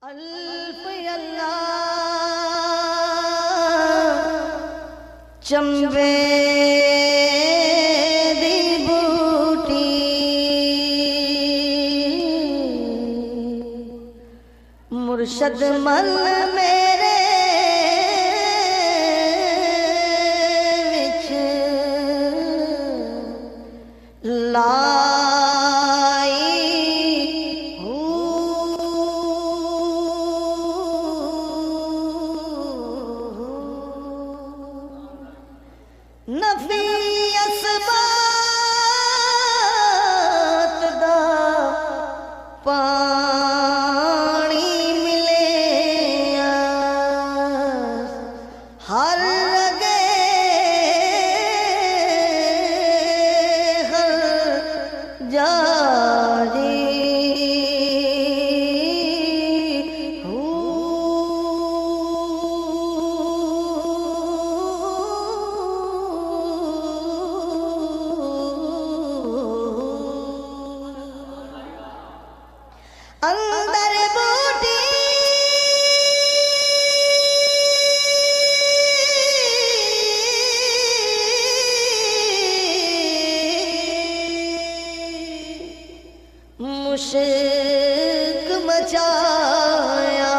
अल्फ अल्लाह चंबे दी बूटी मुर्शद मल मेरे विच नफी असबात दा पानी मिले हर लगे हर जारी अंदर बूटी मुश्क मचाया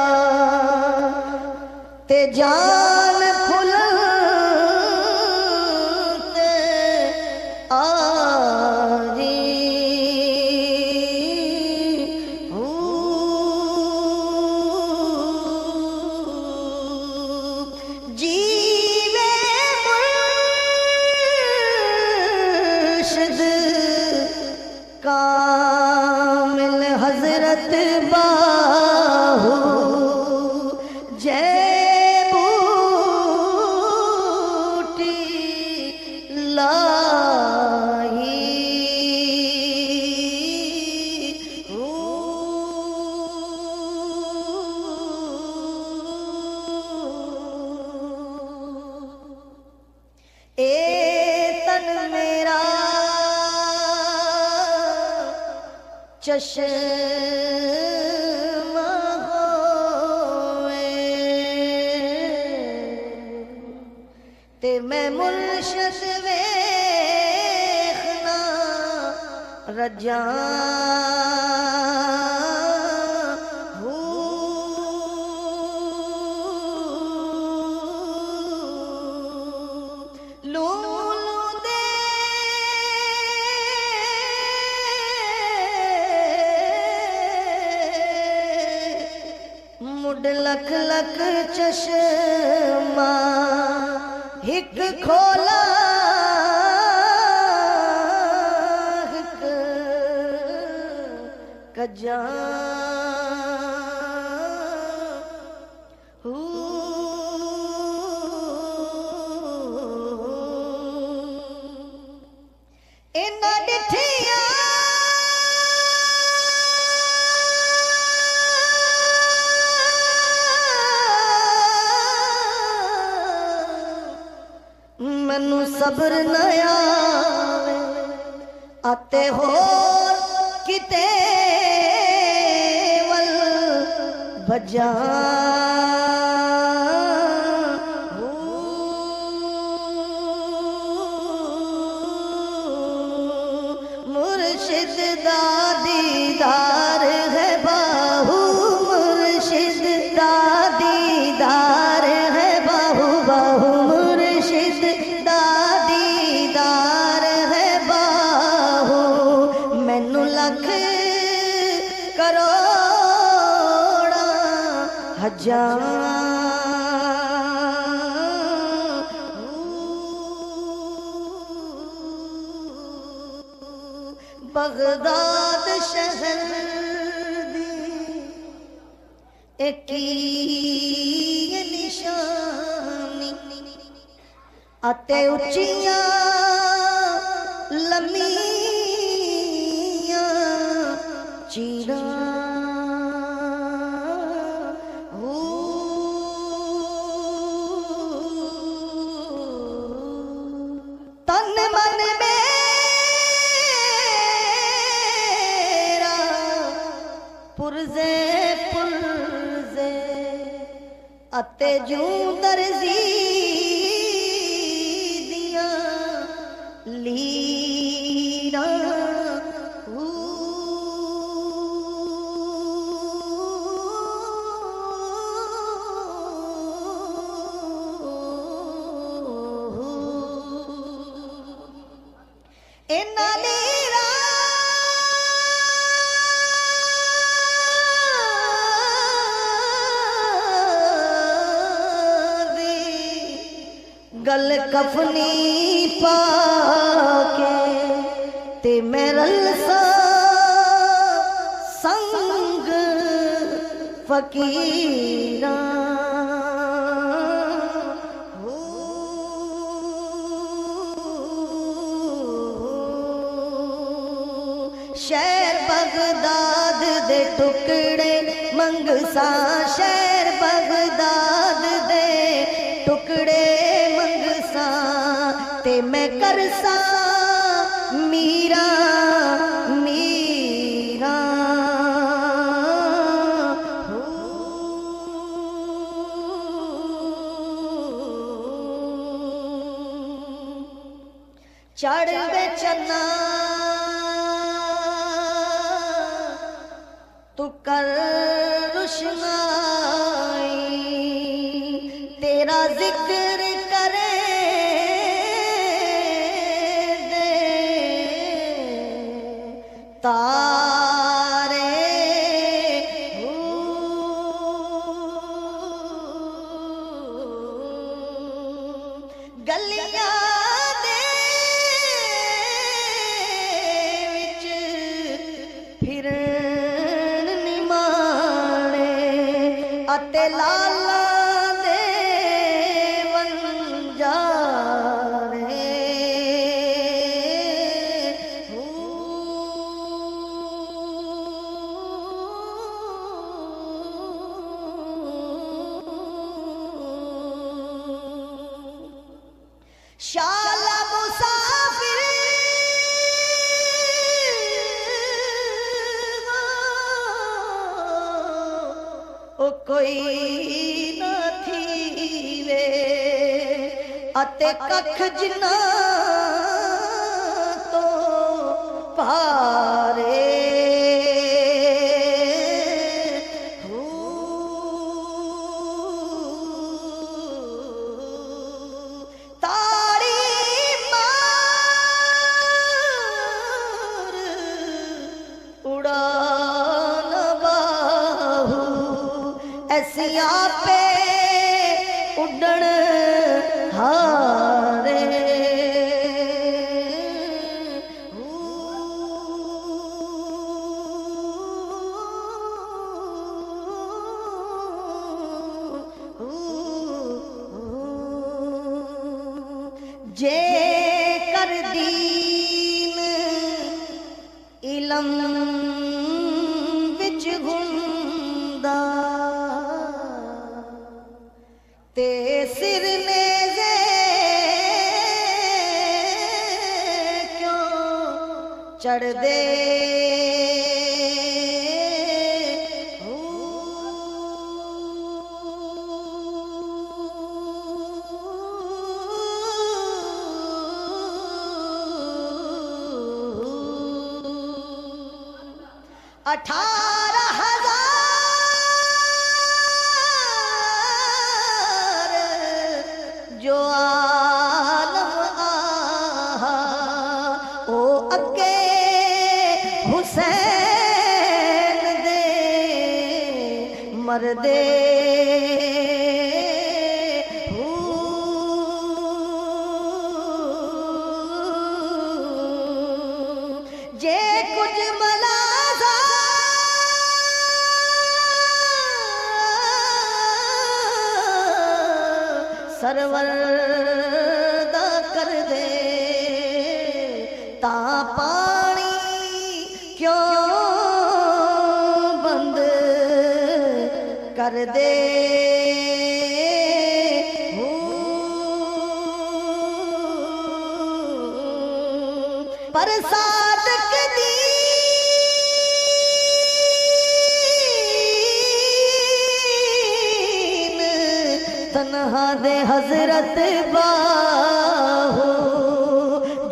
ते जान फुल ते आरी कामिल हजरत बाहू जय बूटी लाई ए तन मेरा चश्मा होवे ते मैं मुर्शद वेखना रजा लख लख चश्मा हिक खोला हिक कजा इना डिठिया मैनू सब्र न आवे आते हो किते वल बजा मुर्शिद दा दीदार है बाहू मुर्शिद दा दीदार है बाहू बाहू मुर्शिद दा दीदार है बाहू मैनू लख करोड़ हजार बगदाद शहर दी एक निशानी आते उचिया लम्मिया चीरा तन मन मेरा पुरजे पुर अते जूं दर्जी दियां लीरां इन्ना लीरा गल कफनी पाके ते मेरल सा संग फकीरा शहर बगदाद दे टुकड़े मंगसा शहर बगदाद दे टुकड़े मंगसा ते मैं करसा मीरा मीरा चढ़ वे चन्ना तू कर रुशनाई तेरा जिक्र करे दे तारे गलियां दे विच फिर अते लाला दे वंजारे शाला मुसाफिर ओ कोई न थी वे अते कख जिना तो पारे ताड़ी मार उड़ा ऐसिया पे उड़न हारे जे कर दीन इलम विच घुंदा ते सिर ने जे क्यों चढ़ दे जो आलम आहा ओ अगे हुसैन दे मरदे जे कुछ मलाजा सरवर दा कर दे ता पानी क्यों बंद कर दे पर सादक दीन तन्हा दे हजरत बाहू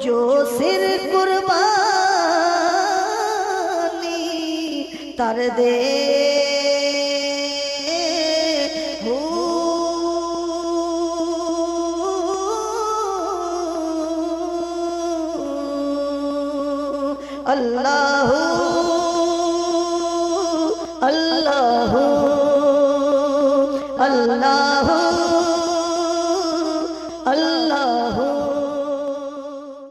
जो सिर कुर्बानी कर दे हो अल्लाह